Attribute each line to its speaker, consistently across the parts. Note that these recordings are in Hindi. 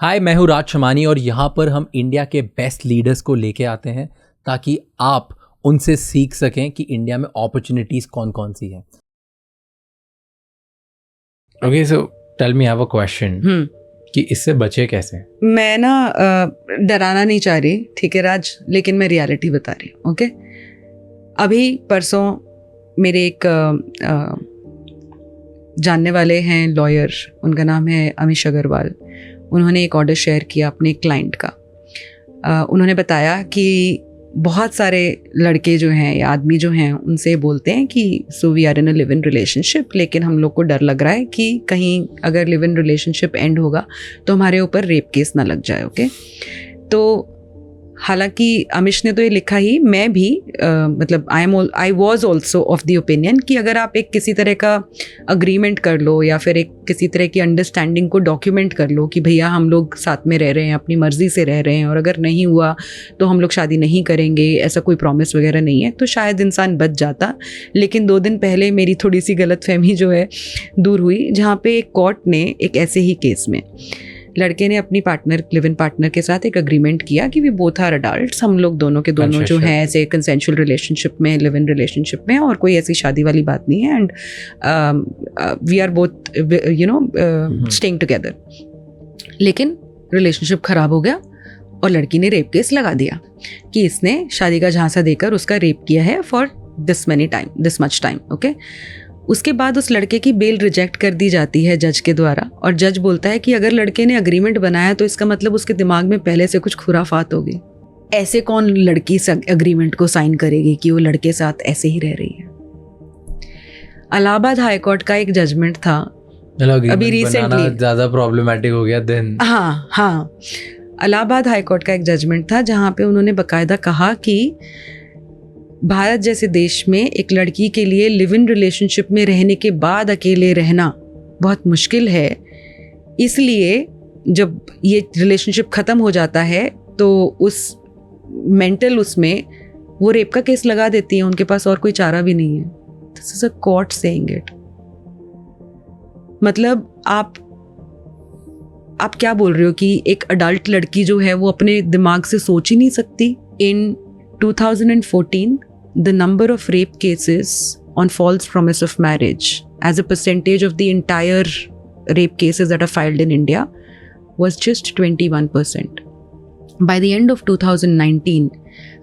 Speaker 1: हाय, मैं हूँ राज शमानी और यहाँ पर हम इंडिया के बेस्ट लीडर्स को लेके आते हैं ताकि आप उनसे सीख सकें कि इंडिया में अपॉर्चुनिटीज़ कौन कौन सी हैं। Okay, so tell me, I have a question कि इससे बचे कैसे?
Speaker 2: मैं ना डराना नहीं चाह रही, ठीक है राज, लेकिन मैं रियलिटी बता रही हूँ। ओके, अभी परसों मेरे एक जानने वाले हैं लॉयर, उनका नाम है अमीश अग्रवाल। उन्होंने एक ऑर्डर शेयर किया अपने क्लाइंट का। उन्होंने बताया कि बहुत सारे लड़के जो हैं या आदमी जो हैं उनसे बोलते हैं कि so we are in a live in relationship, लेकिन हम लोग को डर लग रहा है कि कहीं अगर लिव इन रिलेशनशिप एंड होगा तो हमारे ऊपर रेप केस ना लग जाए। ओके, तो हालांकि अमिश ने तो ये लिखा ही, मैं भी मतलब I was also of the opinion कि अगर आप एक किसी तरह का अग्रीमेंट कर लो या फिर एक किसी तरह की अंडरस्टैंडिंग को डॉक्यूमेंट कर लो कि भैया हम लोग साथ में रह रहे हैं, अपनी मर्जी से रह रहे हैं, और अगर नहीं हुआ तो हम लोग शादी नहीं करेंगे, ऐसा कोई प्रॉमिस वगैरह नहीं है, तो शायद इंसान बच जाता। लेकिन 2 दिन पहले मेरी थोड़ी सी गलतफहमी जो है दूर हुई, जहाँ पे एक कोर्ट ने एक ऐसे ही केस में लड़के ने अपनी पार्टनर, लिव इन पार्टनर के साथ एक अग्रीमेंट किया कि वी बोथ आर अडल्ट्स, हम लोग दोनों के दोनों जो हैं ऐसे कंसेंशुअल रिलेशनशिप में, लिव इन रिलेशनशिप में, और कोई ऐसी शादी वाली बात नहीं है, and we are both staying together. लेकिन रिलेशनशिप खराब हो गया और लड़की ने रेप केस लगा दिया कि इसने शादी का झांसा देकर उसका रेप किया है for this much time. Okay, उसके बाद उस लड़के की बेल रिजेक्ट कर दी जाती है जज के द्वारा, और जज बोलता है कि अगर लड़के ने अग्रीमेंट बनाया तो इसका मतलब उसके दिमाग में पहले से कुछ खुराफात होगी। ऐसे कौन लड़की से अग्रीमेंट को साइन करेगी कि वो लड़के साथ ऐसे ही रह रही है? इलाहाबाद हाई कोर्ट का एक जजमेंट था अभी रिसेंटली,
Speaker 1: ज़्यादा प्रॉब्लमेटिक हो गया देन।
Speaker 2: हाँ, इलाहाबाद हाई कोर्ट का एक जजमेंट था जहाँ पे उन्होंने बाकायदा कहा कि भारत जैसे देश में एक लड़की के लिए लिव इन रिलेशनशिप में रहने के बाद अकेले रहना बहुत मुश्किल है, इसलिए जब ये रिलेशनशिप ख़त्म हो जाता है तो उस मेंटल उसमें वो रेप का केस लगा देती है, उनके पास और कोई चारा भी नहीं है। This is a court saying it. मतलब आप क्या बोल रहे हो कि एक अडल्ट लड़की जो है वो अपने दिमाग से सोच ही नहीं सकती? इन 2014 the number of rape cases on false promise of marriage as a percentage of the entire rape cases that are filed in India was just 21%. By the end of 2019,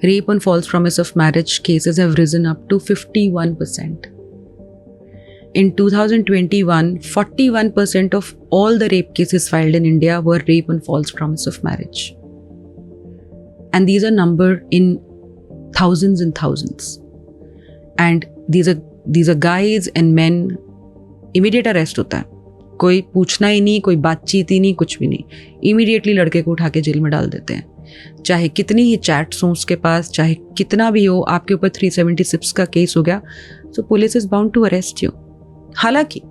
Speaker 2: rape on false promise of marriage cases have risen up to 51%. In 2021, 41% of all the rape cases filed in India were rape on false promise of marriage. And these are numbered in thousands and thousands, and these are guys and men. immediate arrest होता है, कोई पूछना ही नहीं, कोई बातचीत ही नहीं, कुछ भी नहीं, इमीडिएटली लड़के को उठा के जेल में डाल देते हैं। चाहे कितनी ही चैट्स हों उसके पास, चाहे कितना भी हो, आपके ऊपर 376 का केस हो गया, so police is bound to arrest you. हालांकि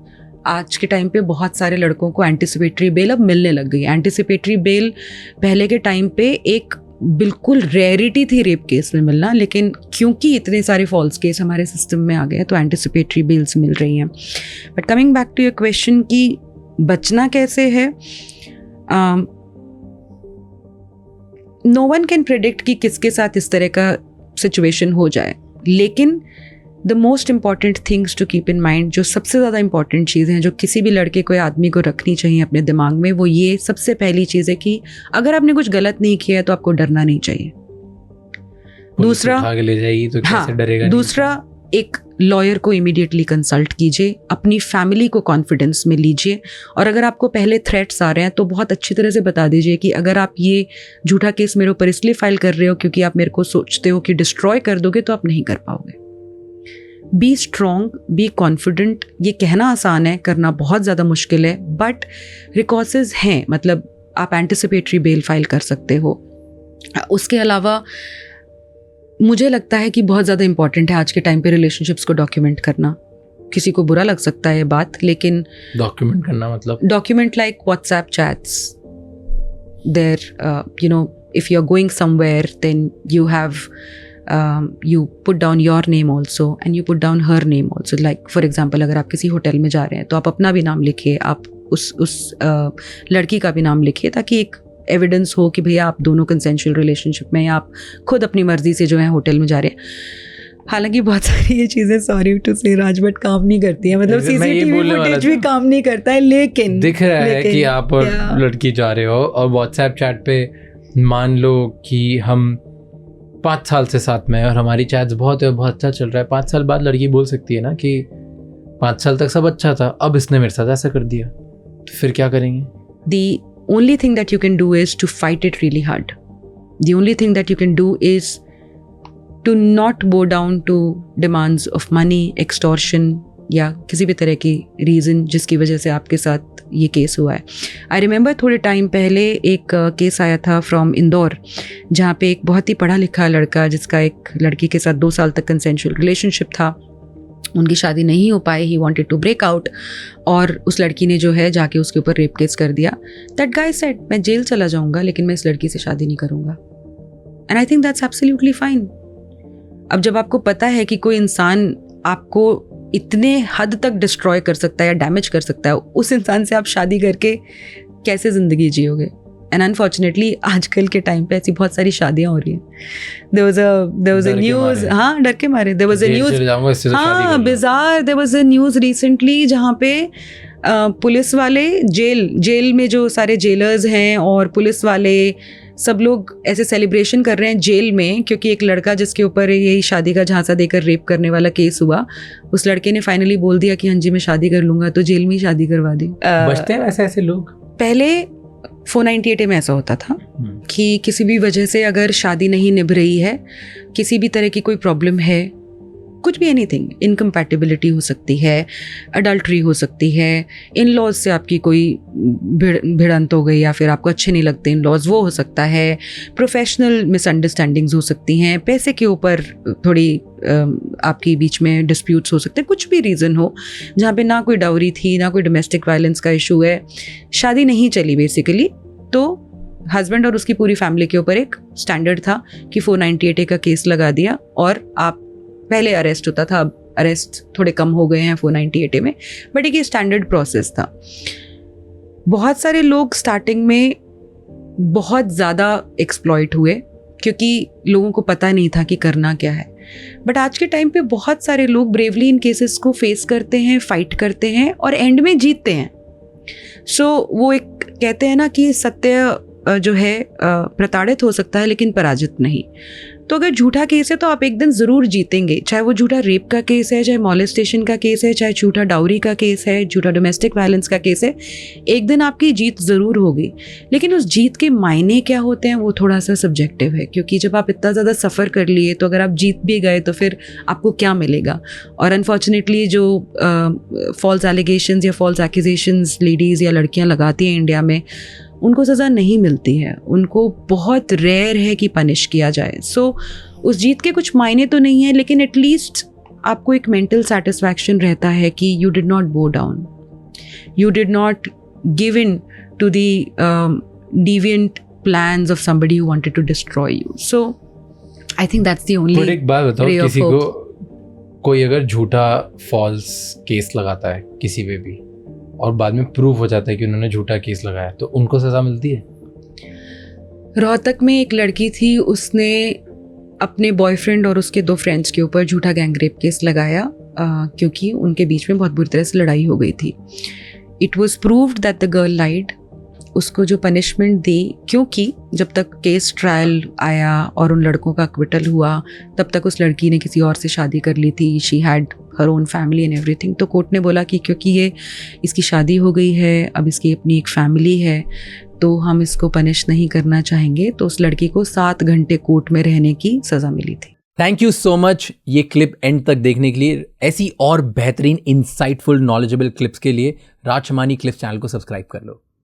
Speaker 2: आज के टाइम पे बहुत सारे लड़कों को एंटिसिपेटरी बेल अब मिलने लग गई। एंटिसिपेटरी बेल पहले के टाइम पे एक बिल्कुल रेयरिटी थी रेप केस में मिलना, लेकिन क्योंकि इतने सारे फॉल्स केस हमारे सिस्टम में आ गए तो एंटिसिपेटरी बेल्स मिल रही हैं। But coming back to your question कि बचना कैसे है, नो वन कैन प्रेडिक्ट कि किसके साथ इस तरह का सिचुएशन हो जाए, लेकिन the most important things to keep in mind, जो सबसे ज़्यादा इंपॉर्टेंट चीज़ें हैं जो किसी भी लड़के को या आदमी को रखनी चाहिए अपने दिमाग में, वो ये सबसे पहली चीज़ है कि अगर आपने कुछ गलत नहीं किया है तो आपको डरना नहीं चाहिए। दूसरा,
Speaker 1: ले जाएगी तो कैसे डरेगा?
Speaker 2: दूसरा, एक लॉयर को इमीडिएटली कंसल्ट कीजिए, अपनी फैमिली को कॉन्फिडेंस में लीजिए, और अगर आपको पहले थ्रेट्स आ रहे हैं तो बहुत अच्छी तरह से बता दीजिए कि अगर आप ये झूठा केस मेरे ऊपर इसलिए फाइल कर रहे हो क्योंकि आप मेरे को सोचते हो कि डिस्ट्रॉय कर दोगे, तो आप नहीं कर पाओगे। Be strong, be confident. ये कहना आसान है, करना बहुत ज़्यादा मुश्किल है, बट रिकॉर्सेस हैं, मतलब आप एंटिसिपेटरी बेल फाइल कर सकते हो। उसके अलावा मुझे लगता है कि बहुत ज़्यादा इंपॉर्टेंट है आज के टाइम पे रिलेशनशिप्स को डॉक्यूमेंट करना। किसी को बुरा लग सकता है ये बात, लेकिन
Speaker 1: डॉक्यूमेंट करना मतलब
Speaker 2: document like WhatsApp chats, there if you're going somewhere, then you put down your name also and you put down her name also. Like for example, अगर आप किसी होटल में जा रहे हैं तो आप अपना भी नाम लिखिए, आप उस लड़की का भी नाम लिखिए, ताकि एक एविडेंस हो कि भैया आप दोनों कंसेंशुअल रिलेशनशिप में, या आप खुद अपनी मर्जी से जो है होटल में जा रहे हैं। हालांकि बहुत सारी ये चीज़ें, सॉरी टू से राज, बट काम नहीं करती है, मतलब सीसीटीवी फुटेज भी काम नहीं करता है, लेकिन
Speaker 1: दिख रहा है कि आप और लड़की जा रहे हो और व्हाट्सएप चैट पे मान लो कि हम 5 साल से साथ में हैं और हमारी चैट्स बहुत अच्छा चल रहा है। 5 साल बाद लड़की बोल सकती है ना कि 5 साल तक सब अच्छा था, अब इसने मेरे साथ ऐसा कर दिया, तो फिर क्या करेंगे?
Speaker 2: The only thing that you can do is to fight it really hard. The only thing that you can do is to not bow down to demands of money, extortion या किसी भी तरह की रीज़न जिसकी वजह से आपके साथ ये केस हुआ है। आई रिमेंबर थोड़े टाइम पहले एक केस आया था फ्रॉम इंदौर, जहाँ पे एक बहुत ही पढ़ा लिखा लड़का, जिसका एक लड़की के साथ 2 साल तक कंसेंशुअल रिलेशनशिप था, उनकी शादी नहीं हो पाई, he wanted to break out, और उस लड़की ने जो है जाके उसके ऊपर रेप केस कर दिया। दैट गाय सेड मैं जेल चला जाऊंगा लेकिन मैं इस लड़की से शादी नहीं करूंगा। And I think that's absolutely fine. अब जब आपको पता है कि कोई इंसान आपको इतने हद तक डिस्ट्रॉय कर सकता है या डैमेज कर सकता है, उस इंसान से आप शादी करके कैसे ज़िंदगी जियोगे? एंड अनफॉर्चुनेटली आजकल के टाइम पे ऐसी बहुत सारी शादियां हो रही हैं। देयर वाज अ न्यूज़, हाँ डर के मारे, देयर वाज अ न्यूज़, हाँ bizarre, there was a news recently जहाँ पे पुलिस वाले जेल में जो सारे जेलर्स हैं और पुलिस वाले सब लोग ऐसे सेलिब्रेशन कर रहे हैं जेल में, क्योंकि एक लड़का जिसके ऊपर यही शादी का झांसा देकर रेप करने वाला केस हुआ, उस लड़के ने फाइनली बोल दिया कि हाँ जी मैं शादी कर लूंगा, तो जेल में ही शादी करवा दी।
Speaker 1: बचते हैं वैसे ऐसे लोग।
Speaker 2: पहले 498 में ऐसा होता था कि किसी भी वजह से अगर शादी नहीं निभ रही है, किसी भी तरह की कोई प्रॉब्लम है, कुछ भी एनीथिंग, इनकम्पैटिबिलिटी हो सकती है, अडल्ट्री हो सकती है, इन लॉज से आपकी कोई भिड़ंत हो गई या फिर आपको अच्छे नहीं लगते इन लॉज, वो हो सकता है, प्रोफेशनल मिसअंडरस्टैंडिंग्स हो सकती हैं, पैसे के ऊपर थोड़ी आपकी बीच में डिस्प्यूट्स हो सकते हैं, कुछ भी रीज़न हो जहाँ पे ना कोई डाउरी थी, ना कोई डोमेस्टिक वायलेंस का इशू है, शादी नहीं चली बेसिकली, तो हस्बैंड और उसकी पूरी फैमिली के ऊपर एक स्टैंडर्ड था कि 498A का केस लगा दिया, और आप पहले अरेस्ट होता था, अब अरेस्ट थोड़े कम हो गए हैं 498A में, बट एक ये स्टैंडर्ड प्रोसेस था। बहुत सारे लोग स्टार्टिंग में बहुत ज़्यादा एक्सप्लॉइट हुए क्योंकि लोगों को पता नहीं था कि करना क्या है, बट आज के टाइम पे बहुत सारे लोग ब्रेवली इन केसेस को फेस करते हैं, फाइट करते हैं और एंड में जीतते हैं। सो वो एक कहते हैं ना कि सत्य जो है प्रताड़ित हो सकता है लेकिन पराजित नहीं। तो अगर झूठा केस है तो आप एक दिन ज़रूर जीतेंगे, चाहे वो झूठा रेप का केस है, चाहे मॉलेस्टेशन का केस है, चाहे झूठा डाउरी का केस है, झूठा डोमेस्टिक वायलेंस का केस है, एक दिन आपकी जीत ज़रूर होगी। लेकिन उस जीत के मायने क्या होते हैं वो थोड़ा सा सब्जेक्टिव है, क्योंकि जब आप इतना ज़्यादा सफ़र कर लिए तो अगर आप जीत भी गए तो फिर आपको क्या मिलेगा। और अनफॉर्चुनेटली जो फॉल्स एलिगेशंस या फॉल्स एक्यूजेशंस लेडीज़ या लड़कियाँ लगाती हैं इंडिया में, उनको सज़ा नहीं मिलती है, उनको बहुत रेयर है कि पनिश किया जाए। सो उस जीत के कुछ मायने तो नहीं है, लेकिन एटलीस्ट आपको एक मेंटल सेटिस्फैक्शन रहता है कि you did not bow down, you did not give in to the deviant plans of somebody who wanted to destroy you. So I think that's the only
Speaker 1: एक बात बताओ, किसी को कोई अगर झूठा फॉल्स केस लगाता है किसी पे भी और बाद में प्रूव हो जाता है कि उन्होंने झूठा केस लगाया, तो उनको सज़ा मिलती है?
Speaker 2: रोहतक में एक लड़की थी, उसने अपने बॉयफ्रेंड और उसके 2 फ्रेंड्स के ऊपर झूठा गैंग रेप केस लगाया क्योंकि उनके बीच में बहुत बुरी तरह से लड़ाई हो गई थी। It was proved that the girl lied. उसको जो पनिशमेंट दी, क्योंकि जब तक केस ट्रायल आया और उन लड़कों का एक्विटल हुआ तब तक उस लड़की ने किसी और से शादी कर ली थी, she had her own family and everything. तो कोर्ट ने बोला कि क्योंकि ये इसकी शादी हो गई है, अब इसकी अपनी एक फैमिली है, तो हम इसको पनिश नहीं करना चाहेंगे। तो उस लड़की को 7 घंटे कोर्ट में रहने की सज़ा मिली थी।
Speaker 1: थैंक यू सो मच ये क्लिप एंड तक देखने के लिए। ऐसी और बेहतरीन इंसाइटफुल नॉलेजेबल क्लिप्स के लिए राज शमानी क्लिप्स चैनल को सब्सक्राइब कर लो।